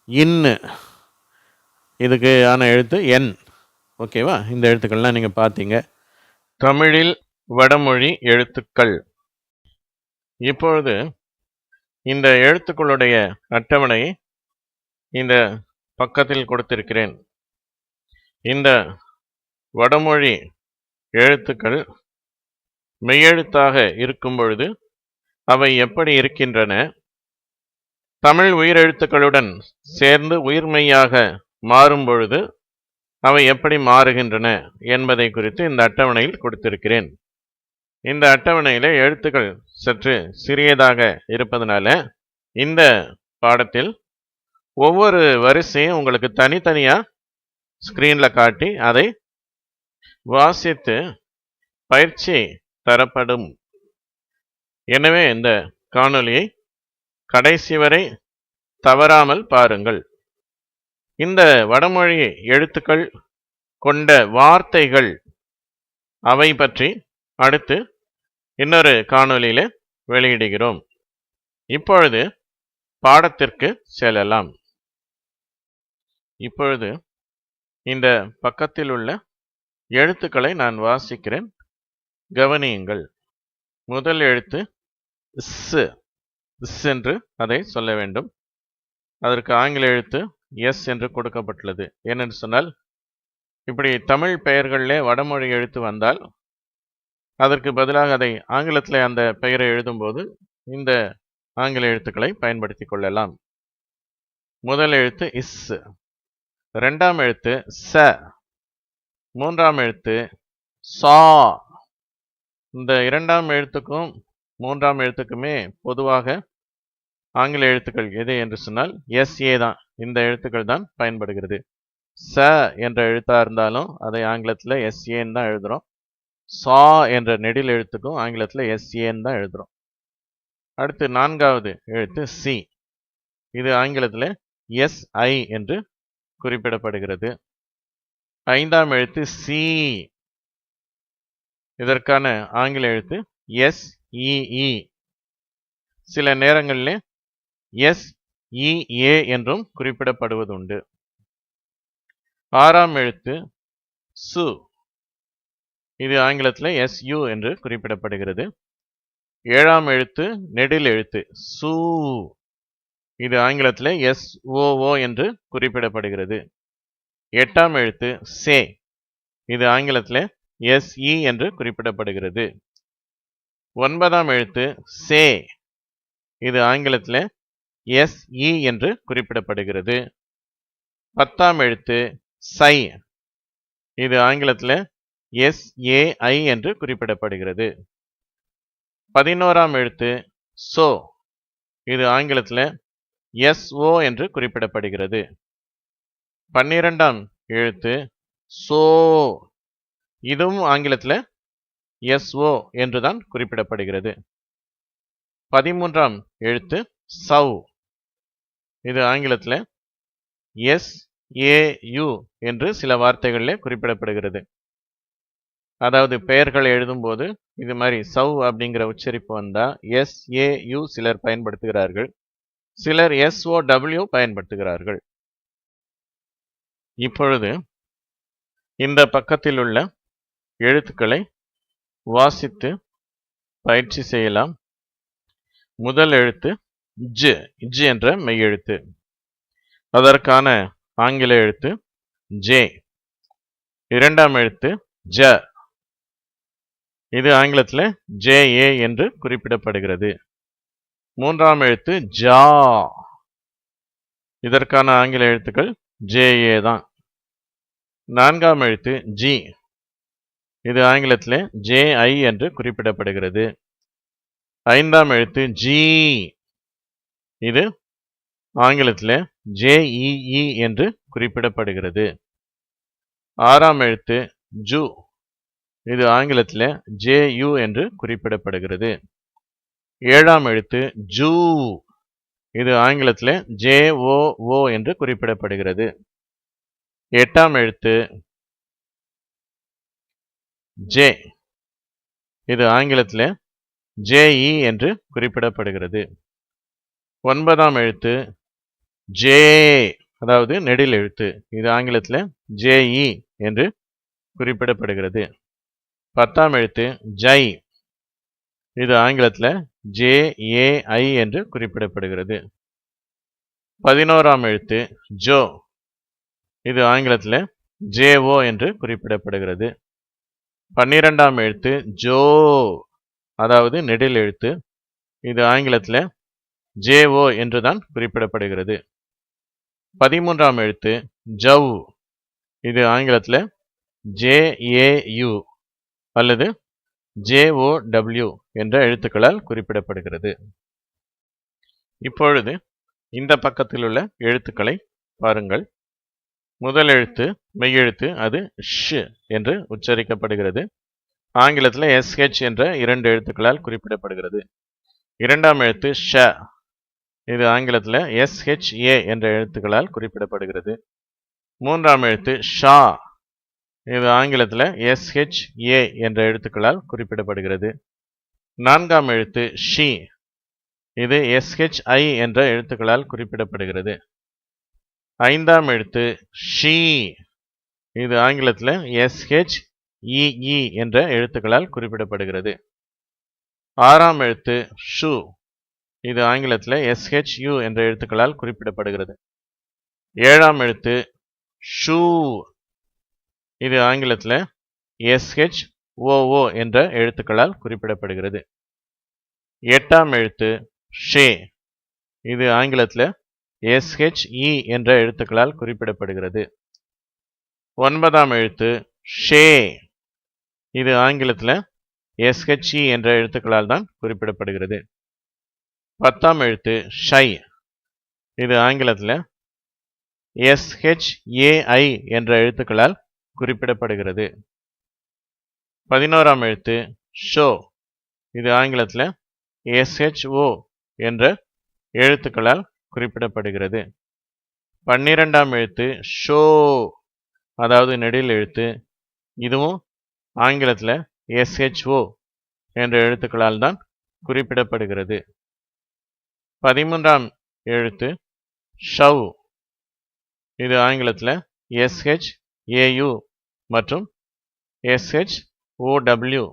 இன்னு, இதுக்கு ஆன எழுத்து N. ஓகேவா? இந்த எழுத்துக்கள்லாம் நீங்கள் பார்த்தீங்க. தமிழில் வடமொழி எழுத்துக்கள். இப்பொழுது இந்த எழுத்துக்களுடைய அட்டவணை இந்த பக்கத்தில் கொடுத்திருக்கிறேன். இந்த வடமொழி எழுத்துக்கள் மெய்யெழுத்தாக இருக்கும் பொழுது அவை எப்படி இருக்கின்றன, தமிழ் உயிரெழுத்துக்களுடன் சேர்ந்து உயிர்மெய்யாக மாறும் பொழுது அவை எப்படி மாறுகின்றன என்பதை குறித்து இந்த அட்டவணையில் கொடுத்திருக்கிறேன். இந்த அட்டவணையில் எழுத்துக்கள் சற்று சிறியதாக இருப்பதனால இந்த பாடத்தில் ஒவ்வொரு வரிசையும் உங்களுக்கு தனித்தனியாக ஸ்க்ரீனில் காட்டி அதை வாசித்து பயிற்சி தரப்படும். எனவே இந்த காணொளியை கடைசி வரை தவறாமல் பாருங்கள். இந்த வடமொழி எழுத்துக்கள் கொண்ட வார்த்தைகள் அவை பற்றி அடுத்து இன்னொரு காணொளியில் வெளியிடுகிறோம். இப்பொழுது பாடத்திற்கு செல்லலாம். இப்பொழுது இந்த பக்கத்தில் உள்ள எழுத்துக்களை நான் வாசிக்கிறேன், கவனியுங்கள். முதல் எழுத்து ஸ், ஸ் என்று அதை சொல்ல வேண்டும். அதற்கு ஆங்கில எழுத்து எஸ் என்று கொடுக்கப்பட்டுள்ளது. ஏனென்று சொன்னால், இப்படி தமிழ் பெயர்களிலே வடமொழி எழுத்து வந்தால் அதற்கு பதிலாக அதை ஆங்கிலத்தில் அந்த பெயரை எழுதும்போது இந்த ஆங்கில எழுத்துக்களை பயன்படுத்தி கொள்ளலாம். முதல் எழுத்து இஸ், இரண்டாம் எழுத்து ச, மூன்றாம் எழுத்து சா. இந்த இரண்டாம் எழுத்துக்கும் மூன்றாம் எழுத்துக்குமே பொதுவாக ஆங்கில எழுத்துக்கள் எது என்று சொன்னால் SA தான். இந்த எழுத்துக்கள் தான் பயன்படுகிறது. ச என்ற எழுத்தா இருந்தாலும் அதை ஆங்கிலத்தில் SAன்னு தான் எழுதுகிறோம். சா என்ற நெடில் எழுத்துக்கும் ஆங்கிலத்தில் SAன்னு தான் எழுதுகிறோம். அடுத்து நான்காவது எழுத்து சி, இது ஆங்கிலத்தில் SI என்று குறிப்பிடப்படுகிறது. ஐந்தாம் எழுத்து சி, இதற்கான ஆங்கில எழுத்து SEE, சில நேரங்களில் SEA என்றும் குறிப்பிடப்படுவதுண்டு. ஆறாம் எழுத்து சு, இது ஆங்கிலத்தில் SU என்று குறிப்பிடப்படுகிறது. ஏழாம் எழுத்து நெடில் எழுத்து சு, இது ஆங்கிலத்தில் SOO என்று குறிப்பிடப்படுகிறது. எட்டாம் எழுத்து சே, இது ஆங்கிலத்தில் SE என்று குறிப்பிடப்படுகிறது. ஒன்பதாம் எழுத்து சே, இது ஆங்கிலத்தில் SE என்று குறிப்பிடப்படுகிறது. பத்தாம் எழுத்து சை, இது ஆங்கிலத்தில் SAI என்று குறிப்பிடப்படுகிறது. 11ஆம் எழுத்து சோ, இது ஆங்கிலத்தில் SO என்று குறிப்பிடப்படுகிறது. 12ஆம் எழுத்து சோ, இதுவும் ஆங்கிலத்தில் SO என்றுதான் குறிப்பிடப்படுகிறது. 13ஆம் எழுத்து சௌ, இது ஆங்கிலத்தில் SAU என்று சில வார்த்தைகளில் குறிப்பிடப்படுகிறது. அதாவது பெயர்களை எழுதும்போது இது மாதிரி சௌ அப்படிங்கிற உச்சரிப்பு வந்தால் SAU சிலர் பயன்படுத்துகிறார்கள், சிலர் SOW பயன்படுத்துகிறார்கள். இப்பொழுது இந்த பக்கத்தில் உள்ள எழுத்துக்களை வாசித்து பயிற்சி செய்யலாம். முதல் எழுத்து ஜ, ஜ என்ற மெய்யெழுத்து. அதற்கான ஆங்கில எழுத்து ஜே. இரண்டாம் எழுத்து ஜ, இது ஆங்கிலத்தில் JA என்று குறிப்பிடப்படுகிறது. மூன்றாம் எழுத்து ஜா, இதற்கான ஆங்கில எழுத்துக்கள் JA தான். நான்காம் எழுத்து ஜி, இது ஆங்கிலத்தில் JI என்று குறிப்பிடப்படுகிறது. ஐந்தாம் எழுத்து ஜி, இது ஆங்கிலத்தில் JEE என்று குறிப்பிடப்படுகிறது. ஆறாம் எழுத்து ஜு, இது ஆங்கிலத்தில் JU என்று குறிப்பிடப்படுகிறது. ஏழாம் எழுத்து ஜூ. இது ஆங்கிலத்தில் JOO என்று குறிப்பிடப்படுகிறது. எட்டாம் எழுத்து ஜே. இது ஆங்கிலத்தில் JE என்று குறிப்பிடப்படுகிறது. ஒன்பதாம் எழுத்து ஜே, அதாவது நெடில் எழுத்து. இது ஆங்கிலத்தில் JE என்று குறிப்பிடப்படுகிறது. பத்தாம் எழுத்து ஜை. இது ஆங்கிலத்தில் JAI என்று குறிப்பிடப்படுகிறது. 11ஆம் எழுத்து ஜோ. இது ஆங்கிலத்தில் JO என்று குறிப்பிடப்படுகிறது. 12ஆம் எழுத்து ஜோ, அதாவது நெடில் எழுத்து. இது ஆங்கிலத்தில் JO என்றுதான் குறிப்பிடப்படுகிறது. 13ஆம் எழுத்து ஜவ். இது ஆங்கிலத்தில் JAU அல்லது JOW என்ற எழுத்துக்களால் குறிப்பிடப்படுகிறது. இப்பொழுது இந்த பக்கத்தில் உள்ள எழுத்துக்களை பாருங்கள். முதல் எழுத்து மெய்யெழுத்து, அது ஷ் என்று உச்சரிக்கப்படுகிறது. ஆங்கிலத்தில் SH என்ற 2 எழுத்துக்களால் குறிப்பிடப்படுகிறது. இரண்டாம் எழுத்து ஷ. இது ஆங்கிலத்தில் SHA என்ற எழுத்துக்களால் குறிப்பிடப்படுகிறது. மூன்றாம் எழுத்து ஷா. இது ஆங்கிலத்தில் SHA என்ற எழுத்துக்களால் குறிப்பிடப்படுகிறது. நான்காம் எழுத்து ஷி. இது SHI என்ற எழுத்துக்களால் குறிப்பிடப்படுகிறது. ஐந்தாம் எழுத்து ஷீ. இது ஆங்கிலத்தில் SHEE என்ற எழுத்துக்களால் குறிப்பிடப்படுகிறது. ஆறாம் எழுத்து ஷு. இது ஆங்கிலத்தில் SHU என்ற எழுத்துக்களால் குறிப்பிடப்படுகிறது. ஏழாம் எழுத்து ஷூ. இது ஆங்கிலத்தில் SHOO என்ற எழுத்துக்களால் குறிப்பிடப்படுகிறது. எட்டாம் எழுத்து ஷே. இது ஆங்கிலத்தில் SHE என்ற எழுத்துக்களால் குறிப்பிடப்படுகிறது. ஒன்பதாம் எழுத்து ஷே. இது ஆங்கிலத்தில் SHE என்ற எழுத்துக்களால் தான் குறிப்பிடப்படுகிறது. பத்தாம் எழுத்து ஷை. இது ஆங்கிலத்தில் SHAI என்ற எழுத்துக்களால் குறிப்பிடப்படுகிறது. 11ஆம் எழுத்து ஷோ. இது ஆங்கிலத்தில் SHO என்ற எழுத்துக்களால் குறிப்பிடப்படுகிறது. 12ஆம் எழுத்து ஷோ, அதாவது நெடில் எழுத்து. இதுவும் ஆங்கிலத்தில் SHO என்ற எழுத்துக்களால் தான் குறிப்பிடப்படுகிறது. 13ஆம் எழுத்து ஷவ். இது ஆங்கிலத்தில் SHAU மற்றும் SHOW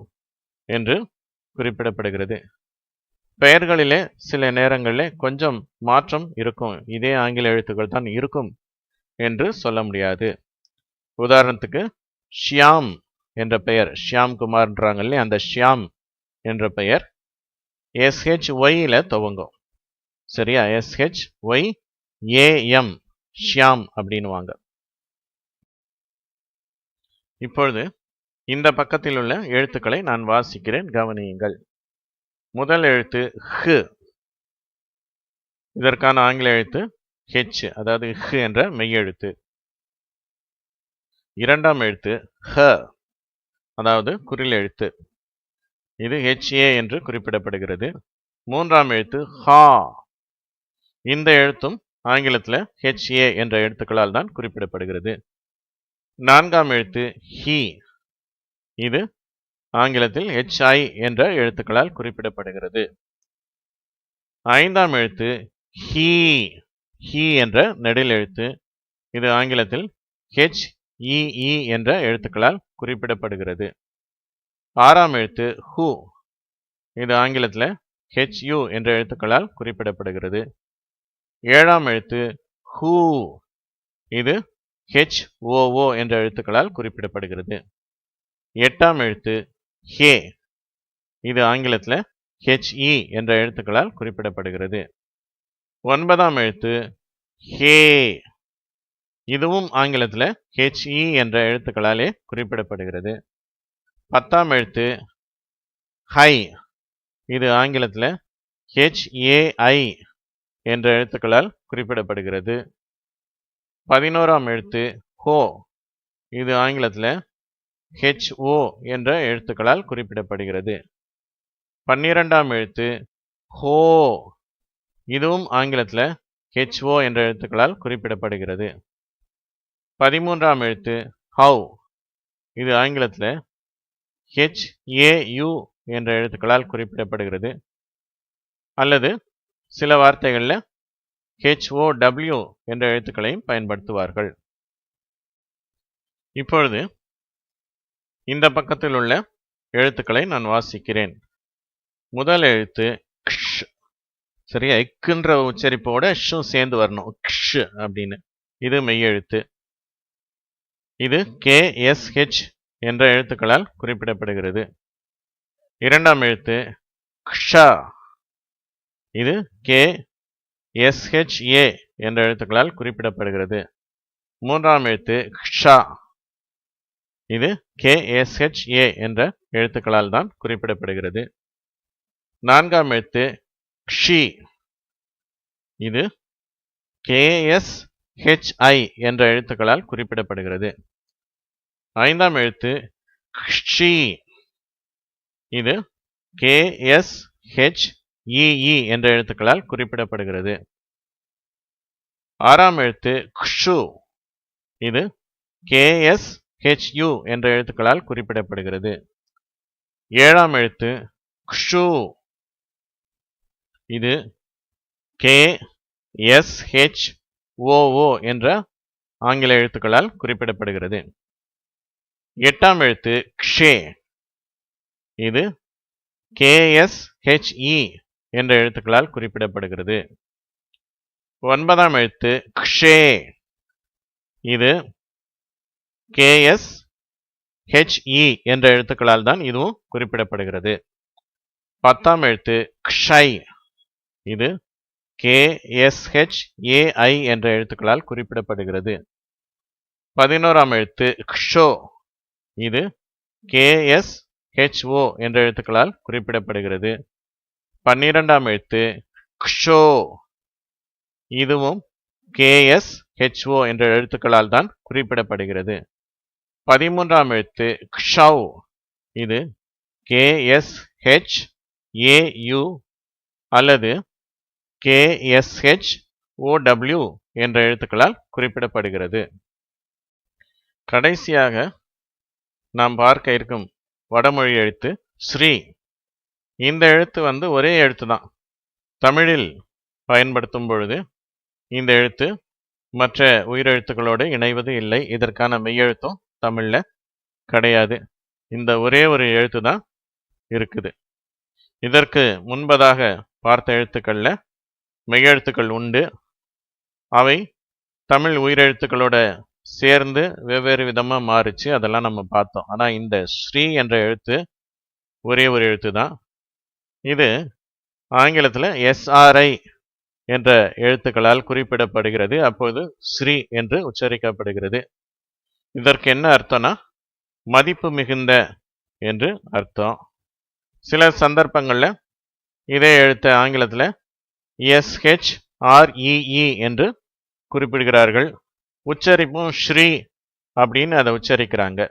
என்று குறிப்பிடப்படுகிறது. பெயர்களிலே சில நேரங்களில் கொஞ்சம் மாற்றம் இருக்கும். இதே ஆங்கில எழுத்துக்கள் தான் இருக்கும் என்று சொல்ல முடியாது. உதாரணத்துக்கு ஷியாம் என்ற பெயர், ஷியாம் குமார்ன்றாங்களே, அந்த ஷியாம் என்ற பெயர் SHYல துவங்கும். சரியா? SHYAM, ஷியாம் அப்படின்னுவாங்க. இப்பொழுது இந்த பக்கத்தில் உள்ள எழுத்துக்களை நான் வாசிக்கிறேன், கவனியுங்கள். முதல் எழுத்து ஹ். இதற்கான ஆங்கில எழுத்து H, அதாவது ஹ் என்ற மெய்யெழுத்து. இரண்டாம் எழுத்து ஹ, அதாவது குறில் எழுத்து. இது HA என்று குறிப்பிடப்படுகிறது. மூன்றாம் எழுத்து ஹா. இந்த எழுத்தும் ஆங்கிலத்தில் HA என்ற எழுத்துக்களால் தான் குறிப்பிடப்படுகிறது. நான்காம் எழுத்து ஹி. இது ஆங்கிலத்தில் HI என்ற எழுத்துக்களால் குறிப்பிடப்படுகிறது. ஐந்தாம் எழுத்து ஹீ. ஹீ என்ற நெடில் எழுத்து. இது ஆங்கிலத்தில் HEE என்ற எழுத்துக்களால் குறிப்பிடப்படுகிறது. ஆறாம் எழுத்து ஹூ. இது ஆங்கிலத்தில் HU என்ற எழுத்துக்களால் குறிப்பிடப்படுகிறது. ஏழாம் எழுத்து ஹூ. இது HOO என்ற எழுத்துக்களால் குறிப்பிடப்படுகிறது. எட்டாம் எழுத்து ஹே. இது ஆங்கிலத்தில் HE என்ற எழுத்துக்களால் குறிப்பிடப்படுகிறது. ஒன்பதாம் எழுத்து ஹே. இதுவும் ஆங்கிலத்தில் HE என்ற எழுத்துக்களாலே குறிப்பிடப்படுகிறது. பத்தாம் எழுத்து ஹை. இது ஆங்கிலத்தில் HAI என்ற எழுத்துக்களால் குறிப்பிடப்படுகிறது. 11ஆம் எழுத்து ஹோ. இது ஆங்கிலத்தில் HO என்ற எழுத்துக்களால் குறிப்பிடப்படுகிறது. 12ஆம் எழுத்து ஹோ, இதுவும் ஆங்கிலத்தில் HO என்ற எழுத்துக்களால் குறிப்பிடப்படுகிறது. 13ஆம் எழுத்து ஹவ், இது ஆங்கிலத்தில் HAU என்ற எழுத்துக்களால் குறிப்பிடப்படுகிறது. அல்லது சில வார்த்தைகளில் HOW என்ற எழுத்துக்களையும் பயன்படுத்துவார்கள். இப்பொழுது இந்த பக்கத்தில் உள்ள எழுத்துக்களை நான் வாசிக்கிறேன். முதல் எழுத்து க்ஷ். சரியா, எக்குன்ற உச்சரிப்போட ஷும் சேர்ந்து வரணும். க்ஷ் அப்படின்னு. இது மெய் எழுத்து. இது KSH என்ற எழுத்துக்களால் குறிப்பிடப்படுகிறது. இரண்டாம் எழுத்து க்ஷா. இது KSHA என்ற எழுத்துக்களால் குறிப்பிடப்படுகிறது. மூன்றாம் எழுத்து க்ஷா. இது KSHA என்ற எழுத்துக்களால் தான் குறிப்பிடப்படுகிறது. நான்காம் எழுத்து க்ஷி. இது KSHI என்ற எழுத்துக்களால் குறிப்பிடப்படுகிறது. ஐந்தாம் எழுத்து க்ஷி. இது KSHEE என்ற எழுத்துக்களால் குறிப்பிடப்படுகிறது. ஆறாம் எழுத்து க்ஷு. இது KSHU என்ற எழுத்துக்களால் குறிப்பிடப்படுகிறது. ஏழாம் எழுத்து க்ஷு. இது KSHOO என்ற ஆங்கில எழுத்துக்களால் குறிப்பிடப்படுகிறது. எட்டாம் எழுத்து க்ஷே. இது KSHE என்ற எழுத்துக்களால் குறிப்பிடப்படுகிறது. ஒன்பதாம் எழுத்து க்ஷே. இது KSHE என்ற எழுத்துக்களால் தான் இதுவும் குறிப்பிடப்படுகிறது. பத்தாம் எழுத்து க்ஷை. இது KSHAI என்ற எழுத்துக்களால் குறிப்பிடப்படுகிறது. 11ஆம் எழுத்து க்ஷோ. இது KSHO என்ற எழுத்துக்களால் குறிப்பிடப்படுகிறது. 12ஆம் எழுத்து க்ஷோ. இதுவும் KSHO என்ற எழுத்துக்களால் தான் குறிப்பிடப்படுகிறது. 13ஆம் எழுத்து க்ஷௌ. இது KSHAU அல்லது KSHOW என்ற எழுத்துக்களால் குறிப்பிடப்படுகிறது. கடைசியாக நாம் பார்க்க இருக்கும் வடமொழி எழுத்து ஸ்ரீ. இந்த எழுத்து ஒரே எழுத்து தான். தமிழில் பயன்படுத்தும் பொழுது இந்த எழுத்து மற்ற உயிரெழுத்துக்களோடு இணைவது இல்லை. இதற்கான மெய்யெழுத்தும் தமிழில் கிடையாது. இந்த ஒரே ஒரு எழுத்து தான் இருக்குது. இதற்கு முன்பதாக பார்த்த எழுத்துக்களில் மெய்யெழுத்துக்கள் உண்டு. அவை தமிழ் உயிரெழுத்துக்களோட சேர்ந்து வெவ்வேறு விதமாக மாறிச்சு. அதெல்லாம் நம்ம பார்த்தோம். ஆனால் இந்த ஸ்ரீ என்ற எழுத்து ஒரே ஒரு எழுத்து தான். இது ஆங்கிலத்தில் SRI என்ற எழுத்துக்களால் குறிப்பிடப்படுகிறது. அப்போது ஸ்ரீ என்று உச்சரிக்கப்படுகிறது. இதற்கு என்ன அர்த்தம்னா மதிப்பு மிகுந்த என்று அர்த்தம். சில சந்தர்ப்பங்களில் இதே எழுத்தை ஆங்கிலத்தில் SHREE என்று குறிப்பிடுகிறார்கள். உச்சரிப்பும் ஸ்ரீ அப்படின்னு அதை உச்சரிக்கிறாங்க.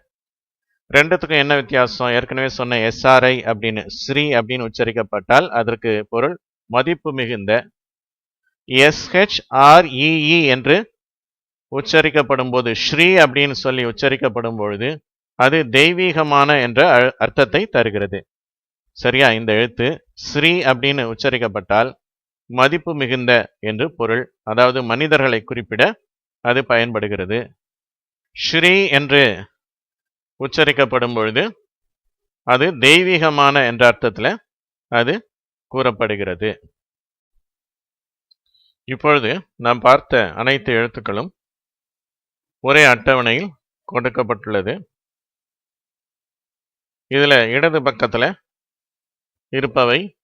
ரெண்டுத்துக்கும் என்ன வித்தியாசம்? ஏற்கனவே சொன்ன SRI அப்படின்னு ஸ்ரீ அப்படின்னு உச்சரிக்கப்பட்டால் அதற்கு பொருள் மதிப்பு மிகுந்த. SHREE என்று உச்சரிக்கப்படும் போது, ஸ்ரீ அப்படின்னு சொல்லி உச்சரிக்கப்படும் பொழுது அது தெய்வீகமான என்ற அர்த்தத்தை தருகிறது. சரியா? இந்த எழுத்து ஸ்ரீ அப்படின்னு உச்சரிக்கப்பட்டால் மதிப்பு மிகுந்த என்று பொருள். அதாவது மனிதர்களை குறிப்பிட அது பயன்படுகிறது. ஸ்ரீ என்று உச்சரிக்கப்படும் பொழுது அது தெய்வீகமான என்ற அர்த்தத்தில் அது கூறப்படுகிறது. இப்பொழுது நாம் பார்த்த அனைத்து எழுத்துக்களும் ஒரே அட்டவணையில் கொடுக்கப்பட்டுள்ளது. இதில் இடது பக்கத்தில் இருப்பவை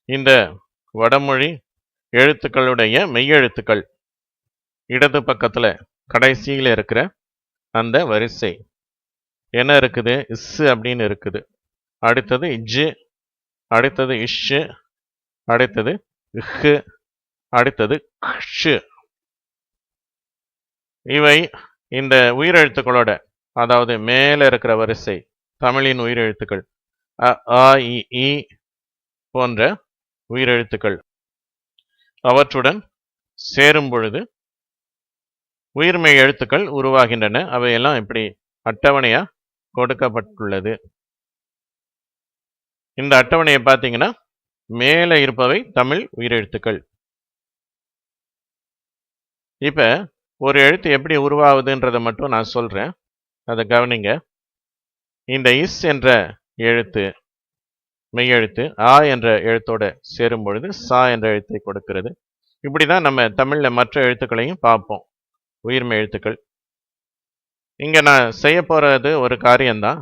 இந்த வடமொழி எழுத்துக்களுடைய மெய்யெழுத்துக்கள். இடது பக்கத்தில் கடைசியில் இருக்கிற அந்த வரிசை என்ன இருக்குது? இஸ் அப்படின்னு இருக்குது. அடுத்தது இஜ்ஜு, அடுத்தது இஷ், அடுத்தது இஹ், அடுத்தது க்ஷு. இவை இந்த உயிரெழுத்துக்களோட, அதாவது மேலே இருக்கிற வரிசை தமிழின் உயிரெழுத்துக்கள் அ, ஆ, இ, ஈ போன்ற உயிரெழுத்துக்கள் அவற்றுடன் சேரும் பொழுது உயிர்மெய் எழுத்துக்கள் உருவாகின்றன. அவையெல்லாம் இப்படி அட்டவணையா கொடுக்கப்பட்டுள்ளது. இந்த அட்டவணையை பார்த்தீங்கன்னா மேலே இருப்பவை தமிழ் உயிரெழுத்துக்கள். இப்ப ஒரு எழுத்து எப்படி உருவாகுதுன்றதை மட்டும் நான் சொல்றேன், அதை கவனிங்க. இந்த இஸ் என்ற எழுத்து மெய்யெழுத்து ஆ என்ற எழுத்தோட சேரும் பொழுது சா என்ற எழுத்தை கொடுக்கிறது. இப்படிதான் நம்ம தமிழ்ல மற்ற எழுத்துக்களையும் பார்ப்போம், உயிர்மெய் எழுத்துக்கள். இங்க நான் செய்ய போறது ஒரு காரியம்தான்.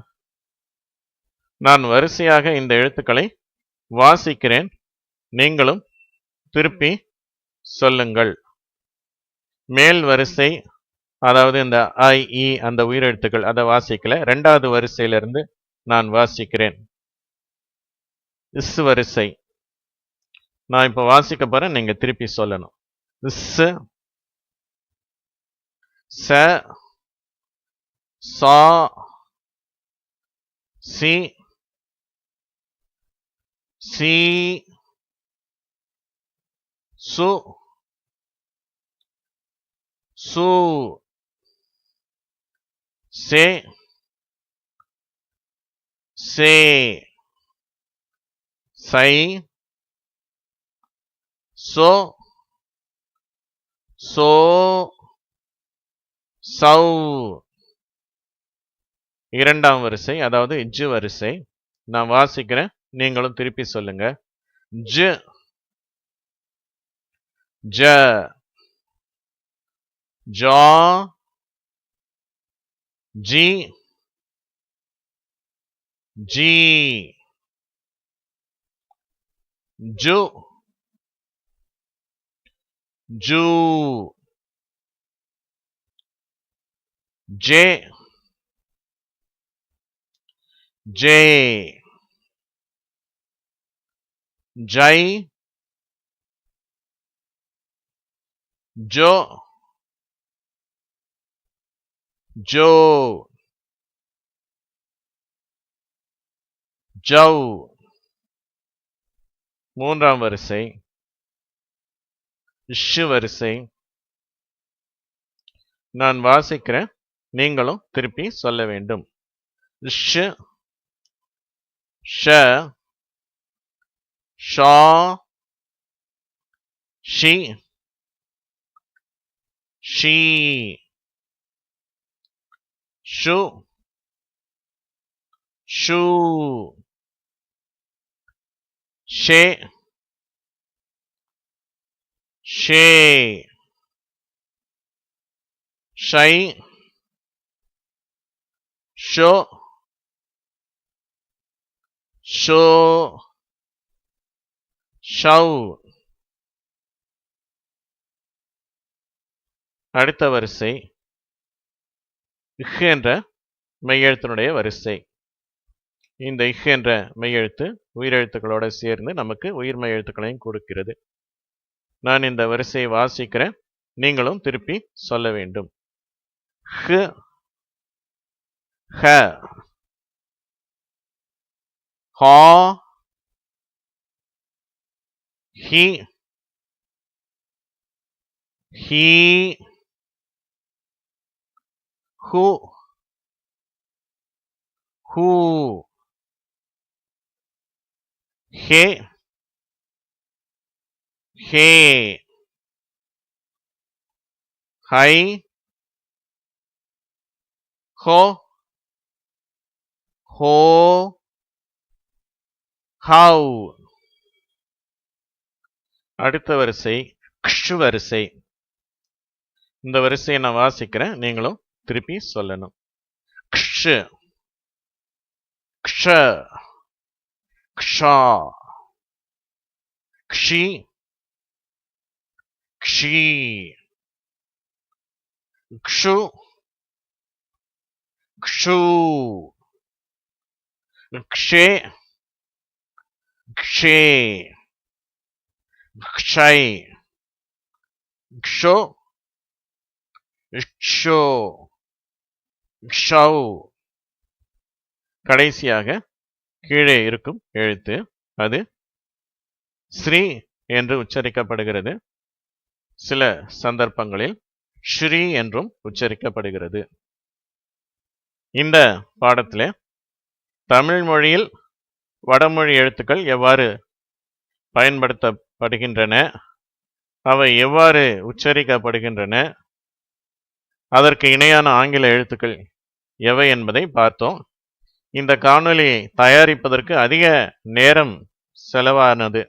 நான் வரிசையாக இந்த எழுத்துக்களை வாசிக்கிறேன், நீங்களும் திருப்பி சொல்லுங்கள். மேல் வரிசை, அதாவது இந்த ஐ இ அந்த உயிரெழுத்துக்கள் அதை வாசிக்கல. இரண்டாவது வரிசையிலிருந்து நான் வாசிக்கிறேன். இஸ் வரிசை நான் இப்ப வாசிக்க போறேன், நீங்க திருப்பி சொல்லணும். இஸ், ச, சா, சி, சி, சு, சு, சே, சே, சை, சோ, சோ, சௌ. இரண்டாம் வரிசை, அதாவது இஜ் வரிசை. நான் வாசிக்கிறேன், நீங்களும் திருப்பி சொல்லுங்க. ஜ, ஜ, ஜா, ஜி, ஜி, ஜு, ஜூ, ஜே, ஜே, ஜை, ஜோ, ஜோ, ஜௌ. மூன்றாம் வரிசை இஷ் வரிசை. நான் வாசிக்கிறேன், நீங்களும் திருப்பி சொல்ல வேண்டும். இஷ், ஷ, ஷா, ஷி, ஷீ, ஷு, ஷூ, ஷே, ஷே, ஷை, ஷோ, ஷோ, ஷௌ. அடுத்த வரிசை இஹ் என்ற மெய்யெழுத்தினுடைய வரிசை. இந்த இஹ் என்ற மெய்யெழுத்து உயிரெழுத்துக்களோட சேர்ந்து நமக்கு உயிர்மெய் எழுத்துக்களையும் கொடுக்கிறது. நான் இந்த வரிசையை வாசிக்கிறேன், நீங்களும் திருப்பி சொல்ல வேண்டும். ஹ, ஹ, ஹா, ஹி, ஹீ, ஹு, ஹூ, ஹே, ஹே, ஹை, ஹோ, ஹோ, ஹௌ. அடுத்த வரிசை க்ஷ் வரிசை. இந்த வரிசையை நான் வாசிக்கிறேன், நீங்களும் திருப்பி சொல்லணும். க்ஷ், க்ஷ, க்ஷா, க்ஷி, க்ஷீ, க்ஷு, க்ஷூ, க்ஷே, க்ஷே, க்ஷை, க்ஷோ, க்ஷோ, க்ஷௌ. கடைசியாக கீழே இருக்கும் எழுத்து அது ஸ்ரீ என்று உச்சரிக்கப்படுகிறது. சில சந்தர்ப்பங்களில் ஸ்ரீ என்றும் உச்சரிக்கப்படுகிறது. இந்த பாடத்திலே தமிழ் மொழியில் வடமொழி எழுத்துக்கள் எவ்வாறு பயன்படுத்தப்படுகின்றன, அவை எவ்வாறு உச்சரிக்கப்படுகின்றன, அதற்கு இணையான ஆங்கில எழுத்துக்கள் எவை என்பதை பார்த்தோம். இந்த காணொளியை தயாரிப்பதற்கு அதிக நேரம் செலவானது.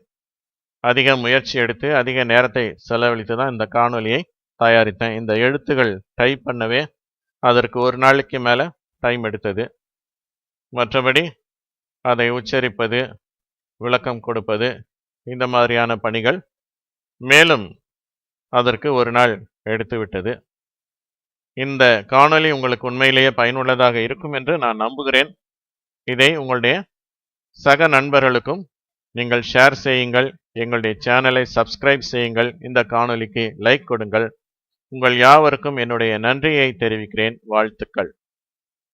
அதிக முயற்சி எடுத்து அதிக நேரத்தை செலவழித்து தான் இந்த காணொளியை தயாரித்தேன். இந்த எழுத்துக்கள் டைப் பண்ணவே அதற்கு ஒரு நாளைக்கு மேலே டைம் எடுத்தது. மற்றபடி அதை உச்சரிப்பது, விளக்கம் கொடுப்பது, இந்த மாதிரியான பணிகள் மேலும் அதற்கு ஒரு நாள் எடுத்துவிட்டது. இந்த காணொளி உங்களுக்கு உண்மையிலேயே பயனுள்ளதாக இருக்கும் என்று நான் நம்புகிறேன். இதை உங்களுடைய சக நண்பர்களுக்கும் நீங்கள் ஷேர் செய்யுங்கள். எங்களுடைய சேனலை சப்ஸ்கிரைப் செய்யுங்கள். இந்த காணொளிக்கு லைக் கொடுங்கள். உங்கள் யாவருக்கும் என்னுடைய நன்றியை தெரிவிக்கிறேன். வாழ்த்துக்கள்.